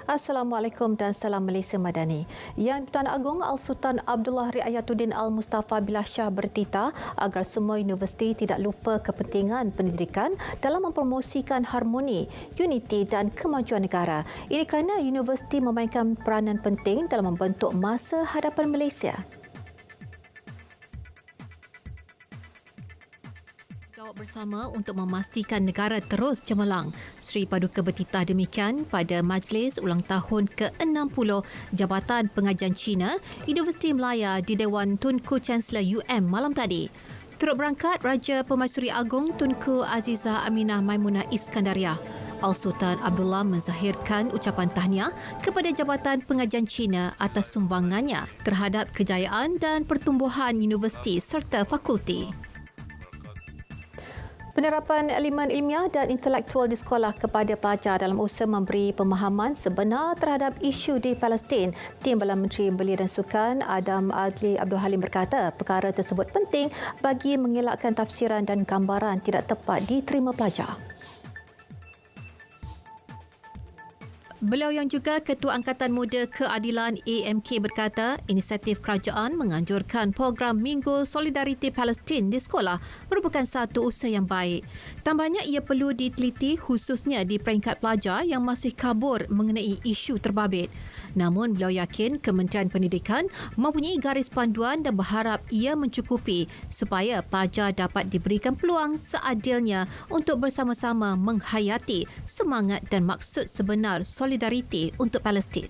Assalamualaikum dan salam Malaysia Madani. Yang Di-Pertuan Agong Al-Sultan Abdullah Riayatuddin Al-Mustafa Billah Shah bertitah agar semua universiti tidak lupa kepentingan pendidikan dalam mempromosikan harmoni, uniti dan kemajuan negara. Ini kerana universiti memainkan peranan penting dalam membentuk masa hadapan Malaysia. Bersama untuk memastikan negara terus cemerlang. Sri Paduka bertitah demikian pada Majlis Ulang Tahun ke-60 Jabatan Pengajian Cina Universiti Melaya di Dewan Tunku Chancellor UM malam tadi. Turut berangkat Raja Permaisuri Agong Tunku Azizah Aminah Maimunah Iskandariah. Al-Sultan Abdullah menzahirkan ucapan tahniah kepada Jabatan Pengajian Cina atas sumbangannya terhadap kejayaan dan pertumbuhan universiti serta fakulti. Penerapan elemen ilmiah dan intelektual di sekolah kepada pelajar dalam usaha memberi pemahaman sebenar terhadap isu di Palestin. Timbalan Menteri Belia dan Sukan Adam Adli Abdul Halim berkata perkara tersebut penting bagi mengelakkan tafsiran dan gambaran tidak tepat diterima pelajar. Beliau yang juga Ketua Angkatan Muda Keadilan AMK berkata inisiatif kerajaan menganjurkan program Minggu Solidariti Palestin di sekolah merupakan satu usaha yang baik. Tambahnya ia perlu diteliti khususnya di peringkat pelajar yang masih kabur mengenai isu terbabit. Namun beliau yakin Kementerian Pendidikan mempunyai garis panduan dan berharap ia mencukupi supaya pelajar dapat diberikan peluang seadilnya untuk bersama-sama menghayati semangat dan maksud sebenar solidariti untuk Palestin.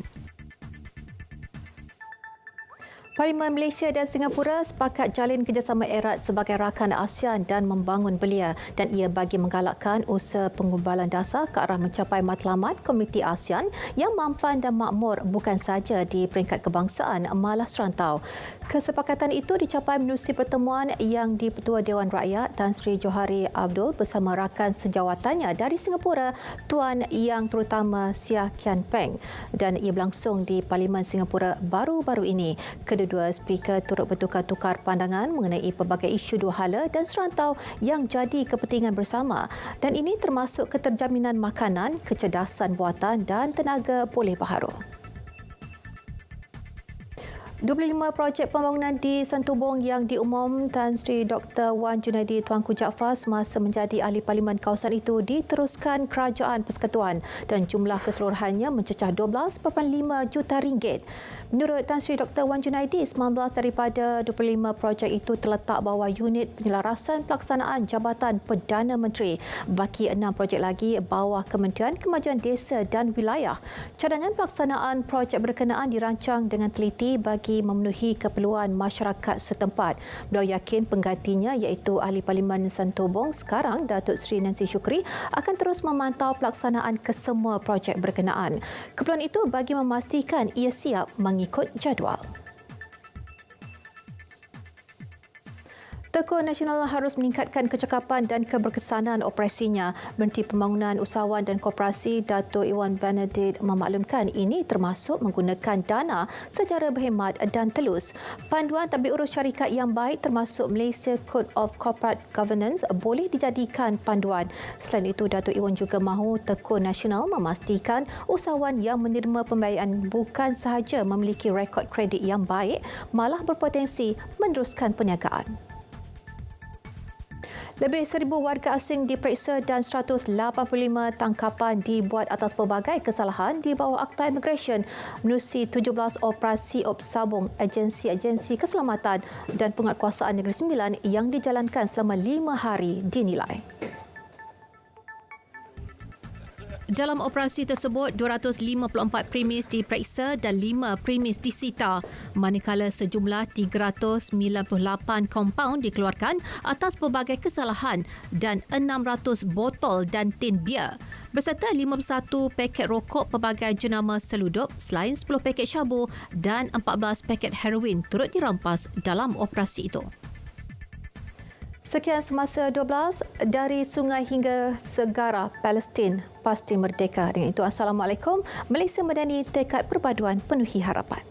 Parlimen Malaysia dan Singapura sepakat jalin kerjasama erat sebagai rakan ASEAN dan membangun belia dan ia bagi menggalakkan usaha penggubalan dasar ke arah mencapai matlamat Komuniti ASEAN yang mampan dan makmur bukan sahaja di peringkat kebangsaan malah serantau. Kesepakatan itu dicapai menerusi pertemuan yang di-Pertua Dewan Rakyat Tan Sri Johari Abdul bersama rakan sejawatannya dari Singapura Tuan Yang Terutama Seah Kian Peng dan ia berlangsung di Parlimen Singapura baru-baru ini. Kedua speaker turut bertukar-tukar pandangan mengenai pelbagai isu dua hala dan serantau yang jadi kepentingan bersama dan ini termasuk keterjaminan makanan, kecerdasan buatan dan tenaga pulih baharu. 25 projek pembangunan di Santubong yang diumum Tan Sri Dr. Wan Junaidi Tuanku Jaafar semasa menjadi ahli parlimen kawasan itu diteruskan Kerajaan Persekutuan dan jumlah keseluruhannya mencecah 12.5 juta ringgit. Menurut Tan Sri Dr. Wan Junaidi, 19 daripada 25 projek itu terletak bawah unit penyelarasan pelaksanaan Jabatan Perdana Menteri. Baki 6 projek lagi bawah Kementerian Kemajuan Desa dan Wilayah. Cadangan pelaksanaan projek berkenaan dirancang dengan teliti bagi memenuhi keperluan masyarakat setempat. Beliau yakin penggantinya iaitu Ahli Parlimen Santubong sekarang Datuk Seri Nancy Shukri akan terus memantau pelaksanaan kesemua projek berkenaan. Keperluan itu bagi memastikan ia siap mengikut jadual. Tekun Nasional harus meningkatkan kecekapan dan keberkesanan operasinya. Menteri Pembangunan Usahawan dan Koperasi Datuk Iwan Benedict memaklumkan ini termasuk menggunakan dana secara berhemat dan telus. Panduan tadbir urus syarikat yang baik termasuk Malaysia Code of Corporate Governance boleh dijadikan panduan. Selain itu, Datuk Iwan juga mahu Tekun Nasional memastikan usahawan yang menerima pembiayaan bukan sahaja memiliki rekod kredit yang baik, malah berpotensi meneruskan perniagaan. Lebih 1,000 warga asing diperiksa dan 185 tangkapan dibuat atas pelbagai kesalahan di bawah Akta Immigration menerusi 17 operasi sabung agensi-agensi keselamatan dan penguatkuasaan Negeri Sembilan yang dijalankan selama 5 hari dinilai. Dalam operasi tersebut, 254 premis diperiksa dan 5 premis disita, manakala sejumlah 398 kompaun dikeluarkan atas pelbagai kesalahan dan 600 botol dan tin bia, berserta 51 paket rokok pelbagai jenama seludup selain 10 paket syabu dan 14 paket heroin turut dirampas dalam operasi itu. Sekian semasa 12 dari sungai hingga segara Palestin pasti merdeka. Dengan itu, Assalamualaikum. Malaysia Madani, tekad perpaduan penuhi harapan.